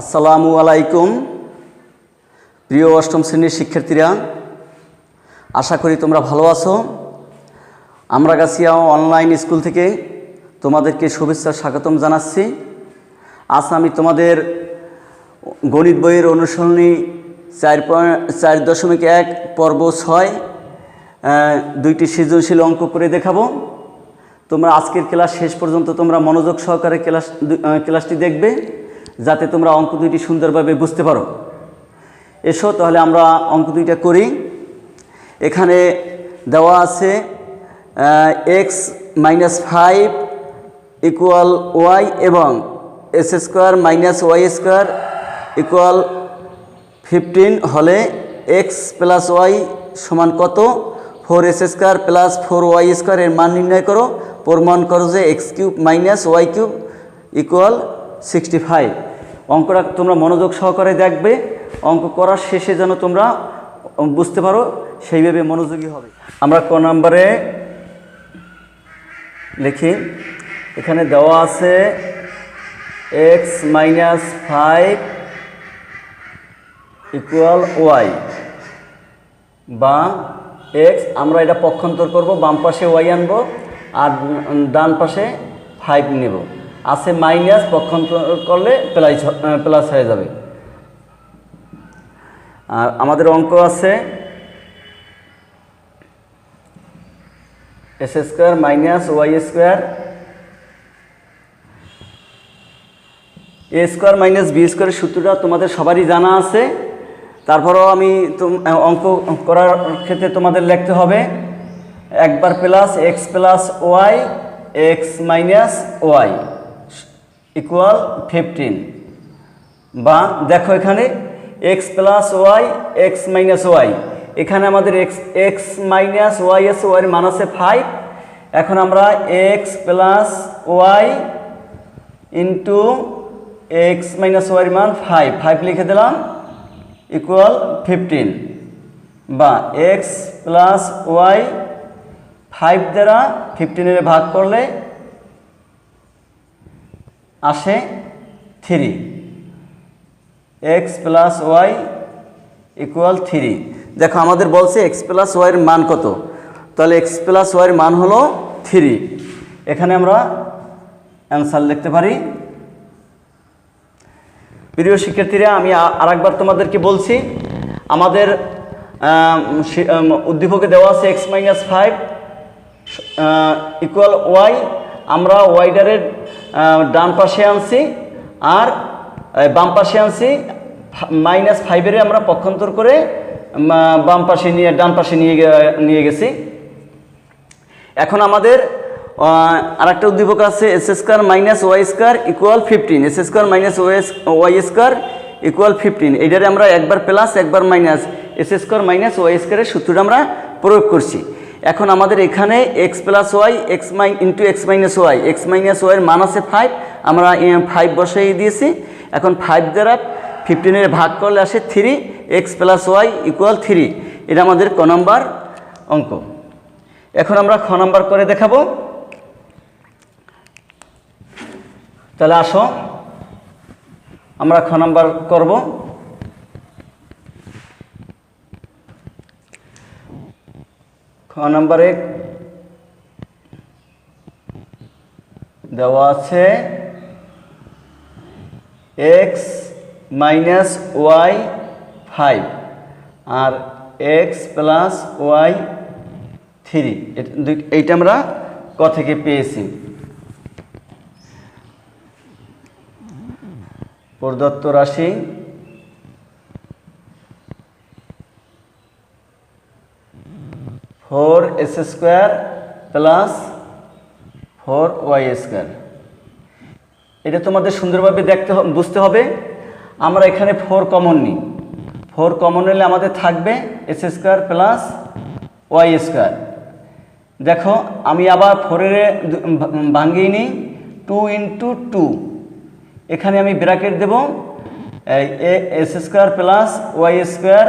আসসালামু আলাইকুম প্রিয় অষ্টম শ্রেণীর শিক্ষার্থীরা, আশা করি তোমরা ভালো আছো। আমরাগাছিয়া অনলাইন স্কুল থেকে তোমাদেরকে শুভেচ্ছা স্বাগতম জানাচ্ছি। আজ আমি তোমাদের গণিত বইয়ের অনুসরণী 4.1 পর্ব 6 দুইটি সৃজনশীল অঙ্ক করে দেখাবো। তোমরা আজকের ক্লাস শেষ পর্যন্ত তোমরা মনোযোগ সহকারে ক্লাসটি দেখবে, যাতে তোমরা অঙ্ক দুইটি সুন্দরভাবে বুঝতে পারো। এসো তাহলে আমরা অঙ্ক দুইটা করি। এখানে দেওয়া আছে x-5 ইকুয়াল y এবং s² মাইনাস y² ইকুয়াল 15 হলে x প্লাস y সমান কত? 4s² প্লাস 4y² এর মান নির্ণয় করো। প্রমাণ করো যে x³ মাইনাস y³ ইকুয়াল 65। অঙ্কটা তোমরা মনোযোগ সহকারে দেখবে, অঙ্ক করার শেষে যেন তোমরা বুঝতে পারো, সেইভাবে মনোযোগী হবে। আমরা ক নম্বরে লিখি। এখানে দেওয়া আছে x-5 ইকুয়াল y বা x, আমরা এটা পক্ষান্তর করব, বাম পাশে y আনবো আর ডান পাশে 5 নেব। আছে মাইনাস, পক্ষান্তর করলে প্লাস হয়ে যাবে। আর আমাদের অঙ্ক আছে s² minus y² a² minus b² এর সূত্রটা তোমাদের সবারই জানা আছে। তারপরেও আমি অঙ্ক করার ক্ষেত্রে তোমাদের লিখতে হবে একবার plus x plus y x minus y equal 15 বা দেখো এখানে x plus y x minus y, এখানে আমাদের x মাইনাস y আছে, y এর মান আছে 5। এখন আমরা x plus y into x minus y এর মান 5 লিখে দিলাম ইকুয়াল 15 বা x প্লাস y 5 দ্বারা 15 ভাগ করলে আসে 3। x plus y equal 3। দেখো আমাদের বলছে x প্লাস y এর মান কত, তাহলে x প্লাস y এর মান হলো 3। এখানে আমরা অ্যান্সার লিখতে পারি। প্রিয় শিক্ষার্থীরা, আমি আরেকবার তোমাদেরকে বলছি, আমাদের উদ্দীপকে দেওয়া আছে x-5 ইকুয়াল y। আমরা ওয়াইডারের ডান পাশে আনছি আর বাম পাশে আনছি, -5 আমরা পক্ষান্তর করে বাম পাশে নিয়ে ডান পাশে নিয়ে গেছি। এখন আমাদের আরেকটা উদ্দীপক আছে s² minus y² equal 15, s² minus y² equal 15। এইটারে আমরা একবার প্লাস একবার মাইনাস s² মাইনাস y² এর সূত্রটা আমরা প্রয়োগ করছি। এখন আমাদের এখানে x plus y into x minus y এর মান আছে 5, আমরা 5 বসাই দিয়েছি। এখন 5 দ্বারা 15 ভাগ করলে আসে 3, x প্লাস y ইকুয়াল 3। এটা আমাদের ক নম্বর অঙ্ক। এখন আমরা খ নম্বর করে দেখাবো। তাহলে আসো আমরা খ নম্বর করব। খ নম্বরে দেওয়া আছে x মাইনাস y 5 আর x প্লাস y 3। এইটা আমরা ক থেকে পেয়েছি। প্রদত্ত রাশি (4s² প্লাস 4y²), এটা তোমাদের সুন্দরভাবে বুঝতে হবে। আমরা এখানে 4 কমন নিই, 4 কমন নিলে আমাদের থাকবে s² প্লাস y²। দেখো আমি আবার 4-এর ভাঙিয়ে নিই, 2 ইন্টু 2, এখানে আমি ব্র্যাকেট দেব s² প্লাস y²।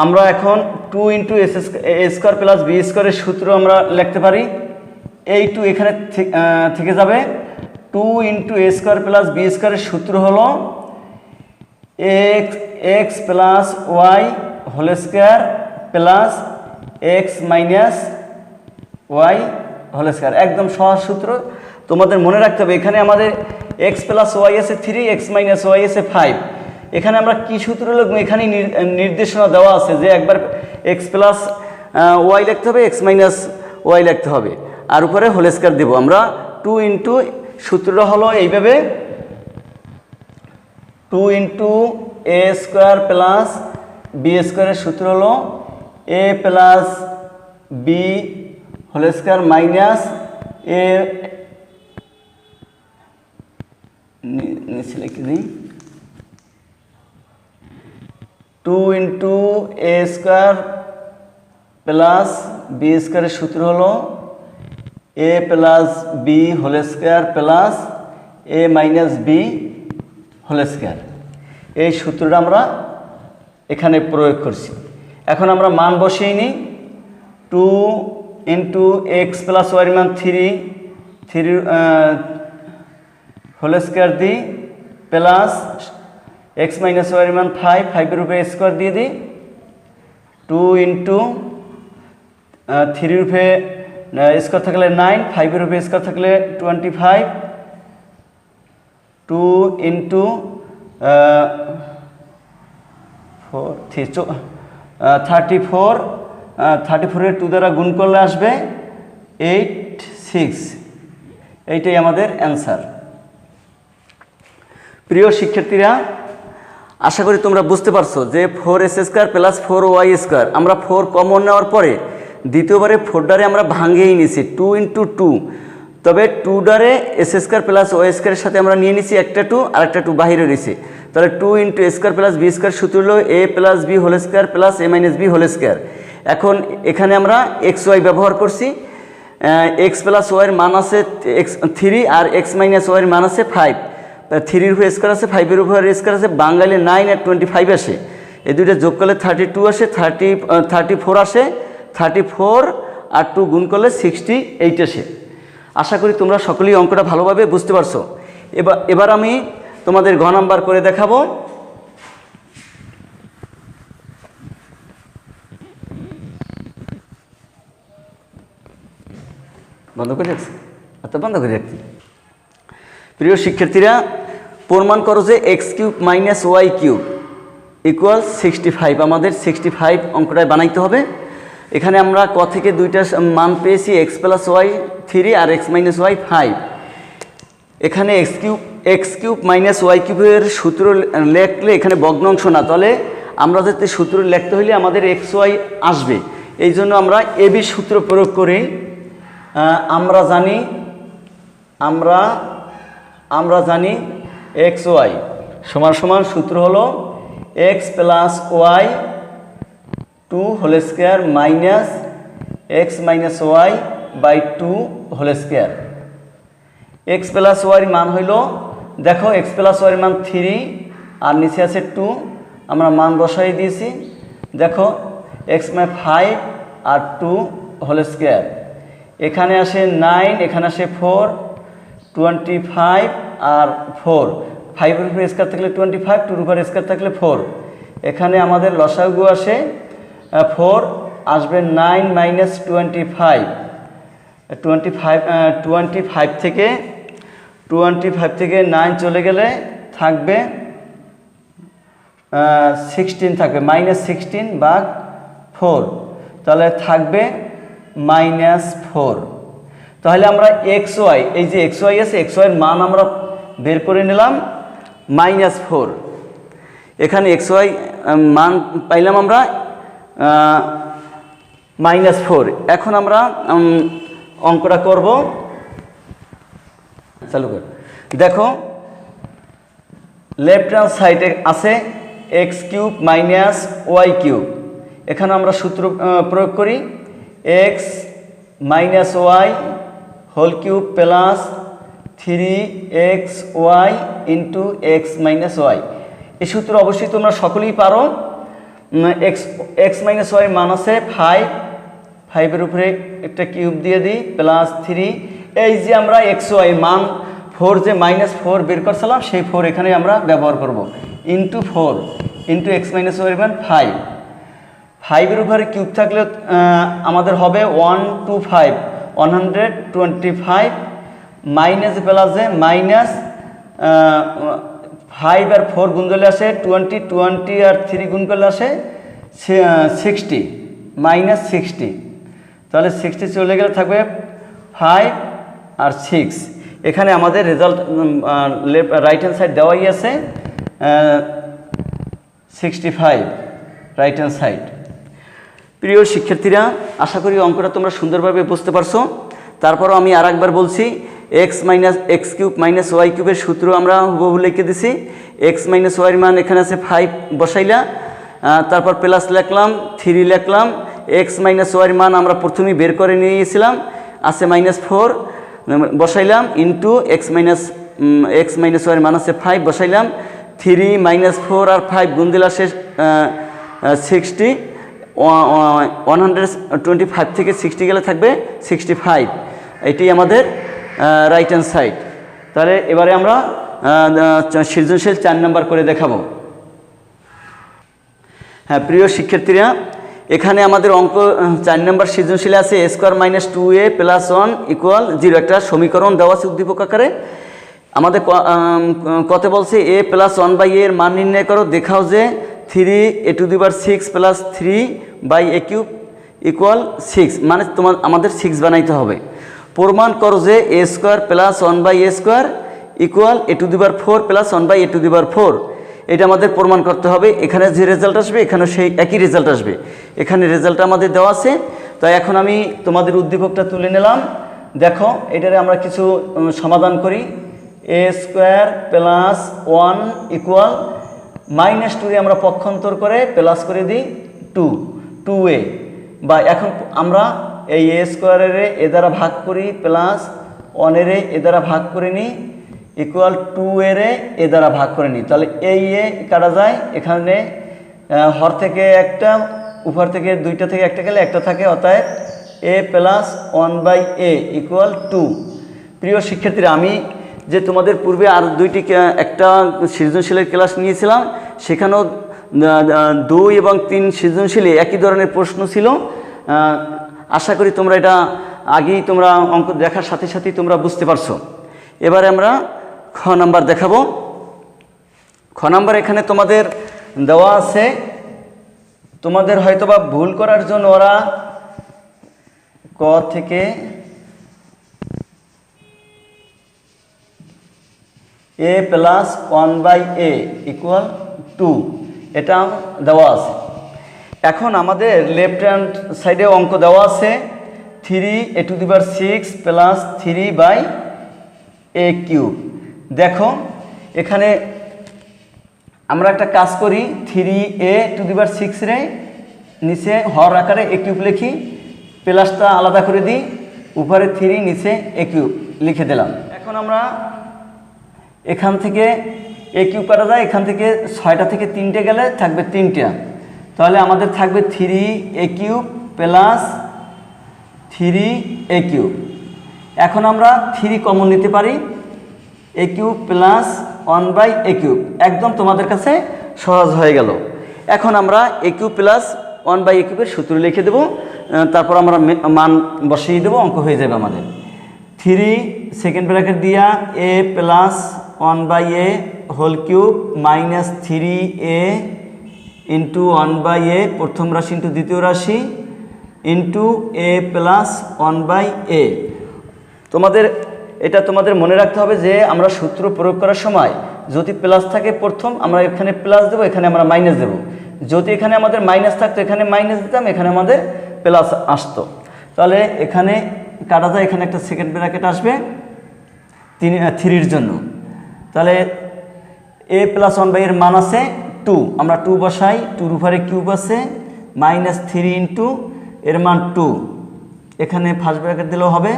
আমরা এখন 2 ইন্টু a² প্লাস b² এর সূত্র আমরা লিখতে পারি। এই 2 এখানে থেকে যাবে। 2 into A square plus B স্কোয়ারের সূত্র হলো X plus Y whole square plus X minus Y whole square. একদম সহজ সূত্র, তোমাদের মনে রাখতে হবে। এখানে আমাদের এক্স প্লাস ওয়াই আছে 3, এক্স মাইনাস ওয়াই আছে 5। এখানে আমরা কি সূত্র লিখবো, এখানে নির্দেশনা দেওয়া আছে যে একবার এক্স প্লাস ওয়াই লিখতে হবে, এক্স মাইনাস ওয়াই লিখতে হবে, আর উপরে হোল স্কোয়ার দেবো আমরা। 2 ইন্টু সূত্রটা হলো এইভাবে 2 into A square plus B স্কোয়ারের সূত্র হলো A plus B whole square minus A নিচে লিখে দিই 2 into A square plus B স্কোয়ারের সূত্র হলো A plus B whole square plus A minus B whole square. এই সূত্রটা আমরা এখানে প্রয়োগ করছি। এখন আমরা মান বসিয়ে নিই। 2 ইন্টু এক্স প্লাস ওয়াই মান 3 হোল স্কোয়ার দিই প্লাস এক্স মাইনাস ওয়াই মান 5 উপরে স্কোয়ার দিয়ে দিই। 2 ইন্টু 3 উপরে স্কোয়ার থাকলে 9, 5 উপরে স্কোয়ার থাকলে 25। 2 ইন্টু 34 34-এর 2 দ্বারা গুণ করলে আসবে 86। এইটাই আমাদের অ্যান্সার। প্রিয় শিক্ষার্থীরা, আশা করি তোমরা বুঝতে পারছো যে 4s square plus 4y square আমরা 4 কমন নেওয়ার পরে দ্বিতীয়বারে 4 দ্বারে আমরা ভাঙিয়েই নিছি 2 ইন্টু 2। তবে 2 দ্বারে এস স্কোয়ার প্লাস ওয়াই স্কোয়ারের সাথে আমরা নিয়ে নিছি একটা 2 আর একটা 2 বাহিরে রয়েছে। তাহলে 2 into A square plus B square সূত্র হলো A plus B whole square plus A minus B whole square. এখন এখানে আমরা এক্স ওয়াই ব্যবহার করছি। এক্স প্লাস ওয়াইয়ের মান আছে 3 আর এক্স মাইনাস ওয়াইয়ের মান আছে 5। 3-এর উপরে স্কোয়ার আছে, 5-এর উপরে স্কোয়ার আছে, বাঙালি 9 আর 25 আসে। এই দুইটা যোগ করলে 32 আসে, 34 আসে, 34 আর 2 গুণ করলে 68 আসে। আশা করি তোমরা সকলেই অঙ্কটা ভালোভাবে বুঝতে পারছো। এবার আমি তোমাদের ঘ নাম্বার করে দেখাবো। বন্ধ করে রাখছি, বন্ধ করে রাখছি। প্রিয় শিক্ষার্থীরা, প্রমাণ করো যে X cube minus Y cube equal 65। আমাদের 65 অঙ্কটায় বানাইতে হবে। এখানে আমরা ক থেকে দুইটা মান পেয়েছি, এক্স প্লাস ওয়াই 3 আর এক্স মাইনাস ওয়াই 5। এখানে এক্স কিউব মাইনাস ওয়াই কিউবের সূত্র লিখলে এখানে ভগ্নাংশ না, তাহলে আমরা যাতে সূত্র লিখতে হলে আমাদের এক্স ওয়াই আসবে। এই জন্য আমরা এবি সূত্র প্রয়োগ করি। আমরা জানি এক্স ওয়াই সমান সমান সূত্র হলো X plus Y 2 whole square minus X minus Y by 2 whole square. X plus ওয়াইয়ের মান হইল, দেখো এক্স প্লাস ওয়াইয়ের মান 3 আর নিচে আছে 2, আমরা মান বসাই দিয়েছি। দেখো এক্স মানে 5 আর 2 হোল স্কোয়ার। এখানে আসে 9, এখানে আসে 4, 25 আর 4, 5-এর উপরে স্কোয়ার থাকলে 25, 2-এর উপরে স্কোয়ার থাকলে 4। এখানে আমাদের লসাগু আসে 4, আসবে 9 মাইনাস 25 থেকে 9 চলে গেলে থাকবে 16, থাকবে মাইনাস 16 ভাগ 4, তাহলে থাকবে -4। তাহলে আমরা এক্স ওয়াই, এই যে এক্স ওয়াই আছে, এক্স ওয়াইয়ের মান আমরা বের করে নিলাম -4। এখানে এক্স ওয়াই মান পাইলাম আমরা -4। এখন আমরা অঙ্কটা করব। চালু কর। দেখো লেফট হ্যান্ড সাইডে আছে X cube minus Y cube. এখানে আমরা সূত্র প্রয়োগ করি X minus Y whole cube plus 3xy into X minus Y. এই সূত্র অবশ্যই তোমরা সকলেই পারো। এক্স মাইনাস ওয়াই মান আছে 5, 5-এর উপরে একটা কিউব দিয়ে দিই প্লাস 3, এই যে আমরা এক্স ওয়াই মান 4 যে -4 বের করছিলাম সেই 4 এখানে আমরা ব্যবহার করব into 4 into X minus Y মান 5, 5-এর উপরে কিউব থাকলে আমাদের হবে 125 125 মাইনাস প্লাসে মাইনাস 5 আর 4 গুণ করলে আসে 20 20 আর 3 গুণ করলে আসে 60 মাইনাস 60, তাহলে 60 চলে গেলে থাকবে 5 আর 6। এখানে আমাদের রেজাল্ট রাইট হ্যান্ড সাইড দেওয়াই আছে 65 রাইট হ্যান্ড সাইড। প্রিয় শিক্ষার্থীরা, আশা করি অঙ্কটা তোমরা সুন্দরভাবে বুঝতে পারছো। তারপরও আমি আর একবার বলছি, X minus X cube minus Y কিউবের সূত্র আমরা হুবহু লিখে দিছি। এক্স মাইনাস ওয়াইয়ের মান এখানে আছে 5 বসাইলা, তারপর প্লাস লিখলাম 3 লিখলাম, এক্স মাইনাস ওয়াইয়ের মান আমরা প্রথমেই বের করে নিয়েছিলাম আছে -4 বসাইলাম ইন্টু এক্স মাইনাস ওয়াইয়ের মান আছে 5 বসাইলাম, 3 -4 আর 5 গুণ দিলে আসে 60, 125 থেকে 60 গেলে থাকবে 65, এটি আমাদের রাইট হ্যান্ড সাইড। তাহলে এবারে আমরা সৃজনশীল 4 নাম্বার করে দেখাবো। হ্যাঁ প্রিয় শিক্ষার্থীরা, এখানে আমাদের অঙ্ক 4 নম্বর সৃজনশীলে আছে a² - 2a + 1 = 0, একটা সমীকরণ দেওয়া আছে উদ্দীপক আকারে। আমাদের কত বলছে a + 1/a এর মান নির্ণয় করো, দেখাও যে 3a⁶ + 3/a³ = 6, মানে আমাদের 6 বানাইতে হবে। প্রমাণ করো যে a² + 1/a² = a⁴ + 1/a⁴, এটা আমাদের প্রমাণ করতে হবে। এখানে যে রেজাল্ট আসবে এখানে সেই একই রেজাল্ট আসবে, এখানে রেজাল্ট আমাদের দেওয়া আছে। তাই এখন আমি তোমাদের উদ্দীপকটা তুলে নিলাম। দেখো এটারে আমরা কিছু সমাধান করি। a² + 1 = -2 এ আমরা পক্ষান্তর করে প্লাস করে দিই 2a, বা এখন আমরা এই a² এর এ দ্বারা ভাগ করি প্লাস 1 এর এ দ্বারা ভাগ করে নিই = 2 এর এ দ্বারা ভাগ করে নিই। তাহলে এই এ কাটা যায়, এখানে হর থেকে একটা উপর থেকে 2টা থেকে একটা গেলে একটা থাকে, অতএব a + 1/a = 2। প্রিয় শিক্ষার্থীরা, আমি যে তোমাদের পূর্বে আর একটা সৃজনশীলের ক্লাস নিয়েছিলাম, সেখানেও 2 এবং 3 সৃজনশীলে একই ধরনের প্রশ্ন ছিল। আশা করি তোমরা এটা আগেই তোমরা অঙ্ক দেখার সাথে সাথেই তোমরা বুঝতে পারছো। এবারে আমরা খ নাম্বার দেখাবো। খ নাম্বার এখানে তোমাদের দেওয়া আছে, তোমাদের হয়তোবা ভুল করার জন্য ওরা ক থেকে a + 1/a = 2 এটা দেওয়া আছে। এখন আমাদের লেফট হ্যান্ড সাইডে অঙ্ক দেওয়া আছে 3a⁶ + 3/a³। দেখো এখানে আমরা একটা কাজ করি, 3a⁶ রে নিচে হর আকারে a³ লিখি, প্লাসটা আলাদা করে দিই, উপরে 3 নিচে a³ লিখে দিলাম। এখন আমরা এখান থেকে a³ কাটা যায়, এখান থেকে 6টা থেকে 3টে গেলে থাকবে 3টা, তাহলে আমাদের থাকবে 3a³ + 3a³। এখন আমরা 3 কমন নিতে পারি, a³ + 1/a³, একদম তোমাদের কাছে সহজ হয়ে গেল। এখন আমরা a³ + 1/a³ এর সূত্র লিখে দেব, তারপর আমরা মান বসিয়ে দেবো, অঙ্ক হয়ে যাবে আমাদের। 3 সেকেন্ড ব্র্যাকেট দিয়া a + 1/a² - 3a × 1/a প্রথম রাশি ইন্টু দ্বিতীয় রাশি ইন্টু a + 1/a। তোমাদের মনে রাখতে হবে যে আমরা সূত্র প্রয়োগ করার সময় যদি প্লাস থাকে প্রথম আমরা এখানে প্লাস দেবো, এখানে আমরা মাইনাস দেবো। যদি এখানে আমাদের মাইনাস থাকতো এখানে মাইনাস দিতাম, এখানে আমাদের প্লাস আসতো। তাহলে এখানে কাটা যায়, এখানে একটা সেকেন্ড ব্র্যাকেট আসবে 3-এর জন্য। তাহলে a + 1/a এর মান আছে 2, আমরা 2 বসাই, 2-র উপরে কিউব আছে -3 × এর মান 2, এখানে ফার্স্ট ব্র্যাকেট দিলেও হবে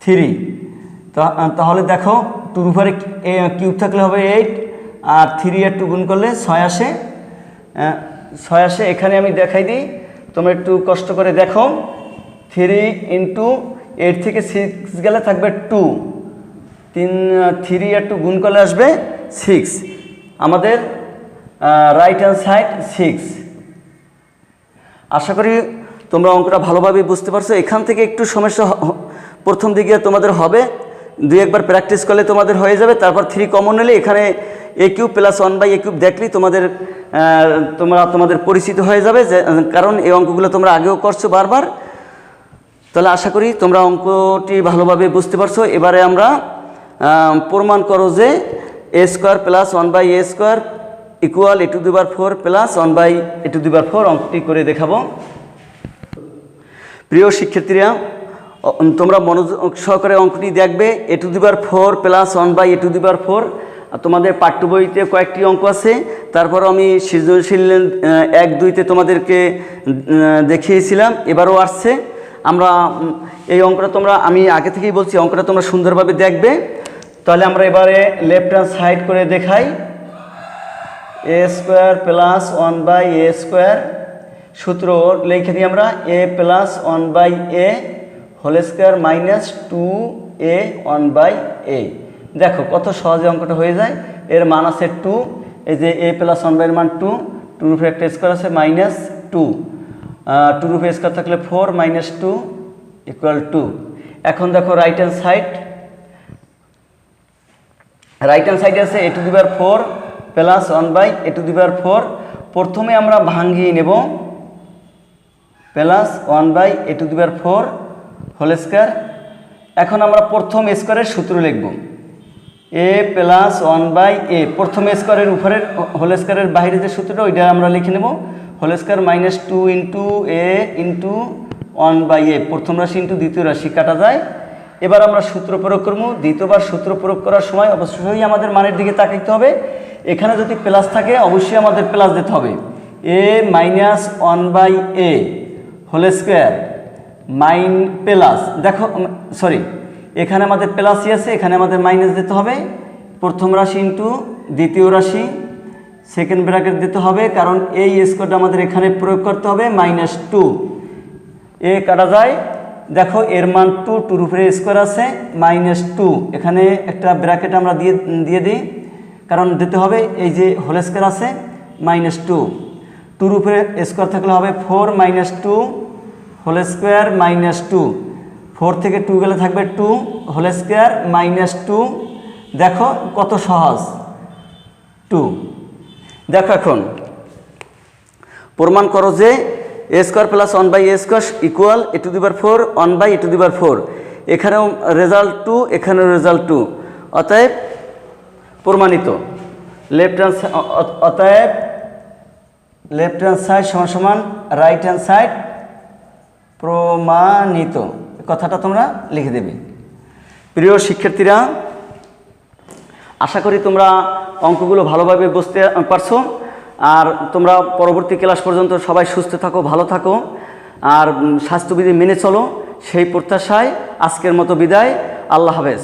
3। তাহলে দেখো 2-র উপরে কিউব থাকলে হবে 8, আর 3 আর 2 গুণ করলে 6 আসে। এখানে আমি দেখাই দিই, তোমরা একটু কষ্ট করে দেখো। 3 ইন্টু 8 থেকে 6 গেলে থাকবে 2, 3 আর 2 গুণ করলে আসবে 6। আমাদের রাইট হ্যান্ড সাইড 6। আশা করি তোমরা অঙ্কটা ভালোভাবে বুঝতে পারছো। এখান থেকে একটু সমস্যা প্রথম দিকে তোমাদের হবে, 2-1বার প্র্যাকটিস করলে তোমাদের হয়ে যাবে। তারপর 3 কমন নিলে এখানে a cube plus 1/a cube দেখলেই তোমাদের পরিচিত হয়ে যাবে, যে কারণ এই অঙ্কগুলো তোমরা আগেও করছো বারবার। তাহলে আশা করি তোমরা অঙ্কটি ভালোভাবে বুঝতে পারছো। এবারে আমরা প্রমাণ করো যে a square plus 1/a square equal a⁴ plus 1/a⁴ অঙ্কটি করে দেখাবো। প্রিয় শিক্ষার্থীরা, তোমরা মনোযোগ সহকারে অঙ্কটি দেখবে। a⁴ প্লাস 1/a⁴, তোমাদের পাঠ্য বইতে কয়েকটি অঙ্ক আছে। তারপর আমি সৃজনশীল 1-2-তে তোমাদেরকে দেখিয়েছিলাম, এবারও আসছে। আমরা এই অঙ্কটা আমি আগে থেকেই বলছি, অঙ্কটা তোমরা সুন্দরভাবে দেখবে। তাহলে আমরা এবারে লেফট হ্যান্ড সাইড করে দেখাই। a square plus 1/a square, সূত্র লিখে দিই আমরা a plus 1/a whole square minus 2a 1/a। দেখো কত সহজে অঙ্কটা হয়ে যায়। এর মান আছে 2, এই যে a প্লাস 1/a এর মান 2, 2 উপরে একটা স্কোয়ার আছে মাইনাস 2, 2 উপরে স্কোয়ার থাকলে 4 মাইনাস 2 ইকুয়াল 2। এখন দেখো রাইট হ্যান্ড সাইডে আছে a⁴ প্লাস 1/a⁴। প্রথমে আমরা ভাঙিয়ে নেব প্লাস 1/a⁴ হোল স্কোয়ার। এখন আমরা প্রথম স্কোয়ারের সূত্র লিখব a প্লাস 1/a, প্রথম স্কোয়ারের উপরের হোল স্কোয়ারের বাইরে যে সূত্রটা ওইটা আমরা লিখে নেব, whole square minus 2 into a into 1/a, প্রথম রাশি ইন্টু দ্বিতীয় রাশি কাটা যায়। এবার আমরা সূত্র প্রয়োগ করবো। দ্বিতীয়বার সূত্র প্রয়োগ করার সময় অবশ্যই আমাদের মানের দিকে তাকাইতে হবে। এখানে যদি প্লাস থাকে অবশ্যই আমাদের প্লাস দিতে হবে। a minus 1/a whole square plus, দেখো সরি, এখানে আমাদের প্লাসই আছে, এখানে আমাদের মাইনাস দিতে হবে। প্রথম রাশি ইন্টু দ্বিতীয় রাশি সেকেন্ড ব্র্যাকেট দিতে হবে, কারণ এই স্কোয়ারটা আমাদের এখানে প্রয়োগ করতে হবে। মাইনাস 2 এ কাটা যায়। দেখো এর মান 2, 2-র উপরে স্কোয়ার আছে মাইনাস 2, এখানে একটা ব্র্যাকেট আমরা দিয়ে দিই, কারণ দিতে হবে। এই যে হোল স্কোয়ার আছে মাইনাস 2, 2-র উপরে স্কোয়ার থাকলে হবে 4 মাইনাস 2 হোল স্কোয়ার মাইনাস 2, 4 থেকে 2 গেলে থাকবে 2 হোল স্কোয়ার মাইনাস 2। দেখো কত সহজ, 2। দেখো এখন প্রমাণ করো যে a square plus 1/a square equal a⁴ 1/a⁴। এখানেও রেজাল্ট 2, এখানেও রেজাল্ট 2, অতএব প্রমাণিত। অতএব লেফট হ্যান্ড সাইড সমান রাইট হ্যান্ড সাইড প্রমাণিত, কথাটা তোমরা লিখে দেবে। প্রিয় শিক্ষার্থীরা, আশা করি তোমরা অঙ্কগুলো ভালোভাবে বুঝতে পারছো। আর তোমরা পরবর্তী ক্লাস পর্যন্ত সবাই সুস্থ থাকো, ভালো থাকো, আর স্বাস্থ্যবিধি মেনে চলো, সেই প্রত্যাশায় আজকের মতো বিদায়। আল্লাহ হাফেজ।